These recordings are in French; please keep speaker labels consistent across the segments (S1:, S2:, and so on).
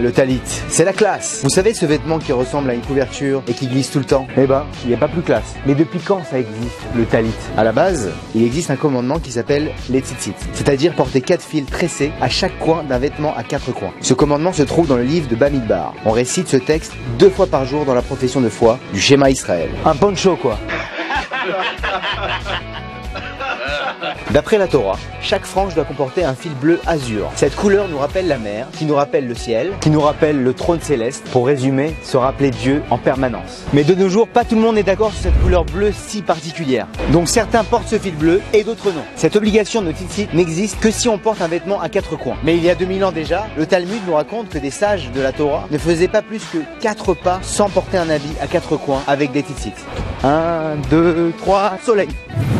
S1: le talit, c'est la classe. Vous savez ce vêtement qui ressemble à une couverture et qui glisse tout le temps? Eh ben, il n'y a pas plus classe. Mais depuis quand ça existe, le talit? À la base, il existe un commandement qui s'appelle les tzitzit, c'est-à-dire porter 4 fils tressés à chaque coin d'un vêtement à 4 coins. Ce commandement se trouve dans le livre de Bamidbar. On récite ce texte 2 fois par jour dans la profession de foi du Shema Israël. Un poncho quoi. D'après la Torah, chaque frange doit comporter un fil bleu azur. Cette couleur nous rappelle la mer, qui nous rappelle le ciel, qui nous rappelle le trône céleste. Pour résumer, se rappeler Dieu en permanence. Mais de nos jours, pas tout le monde est d'accord sur cette couleur bleue si particulière. Donc certains portent ce fil bleu et d'autres non. Cette obligation de tzitzit n'existe que si on porte un vêtement à 4 coins. Mais il y a 2000 ans déjà, le Talmud nous raconte que des sages de la Torah ne faisaient pas plus que 4 pas sans porter un habit à 4 coins avec des tzitzit. 1, 2, 3, soleil.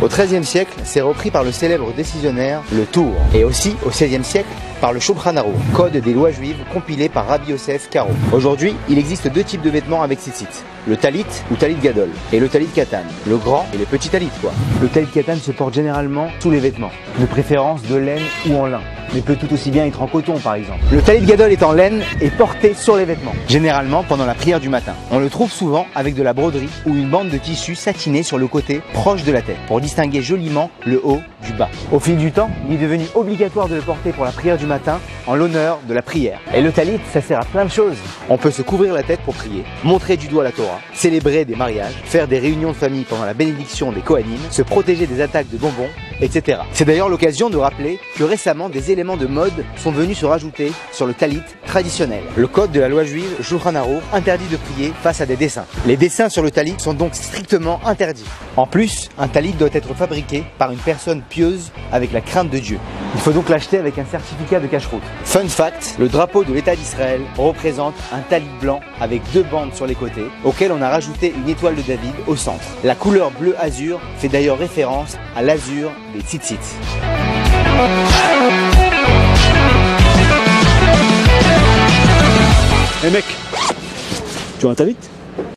S1: Au XIIIe siècle, c'est repris par le célèbre décisionnaire, le Tour. Et aussi, au XVIe siècle, par le Shulchan Aruch, code des lois juives compilé par Rabbi Yosef Karo. Aujourd'hui, il existe 2 types de vêtements avec tzitzit. Le talit ou talit gadol et le talit katan, le grand et le petit talit quoi. Le talit katan se porte généralement sous les vêtements, de préférence de laine ou en lin, mais peut tout aussi bien être en coton par exemple. Le talit gadol est en laine et porté sur les vêtements, généralement pendant la prière du matin. On le trouve souvent avec de la broderie ou une bande de tissu satiné sur le côté proche de la tête, pour distinguer joliment le haut du bas. Au fil du temps, il est devenu obligatoire de le porter pour la prière du matin en l'honneur de la prière. Et le talit, ça sert à plein de choses. On peut se couvrir la tête pour prier, montrer du doigt la Torah, célébrer des mariages, faire des réunions de famille pendant la bénédiction des Kohanim, se protéger des attaques de bonbons, etc. C'est d'ailleurs l'occasion de rappeler que récemment des éléments de mode sont venus se rajouter sur le talit traditionnel. Le code de la loi juive, Shulchan Aruch, interdit de prier face à des dessins. Les dessins sur le talit sont donc strictement interdits. En plus, un talit doit être fabriqué par une personne pieuse avec la crainte de Dieu. Il faut donc l'acheter avec un certificat de cacheroute. Fun fact, le drapeau de l'État d'Israël représente un talit blanc avec 2 bandes sur les côtés, auquel on a rajouté une étoile de David au centre. La couleur bleu azur fait d'ailleurs référence à l'azur des tzitzit.
S2: Eh mec, tu vois un talit?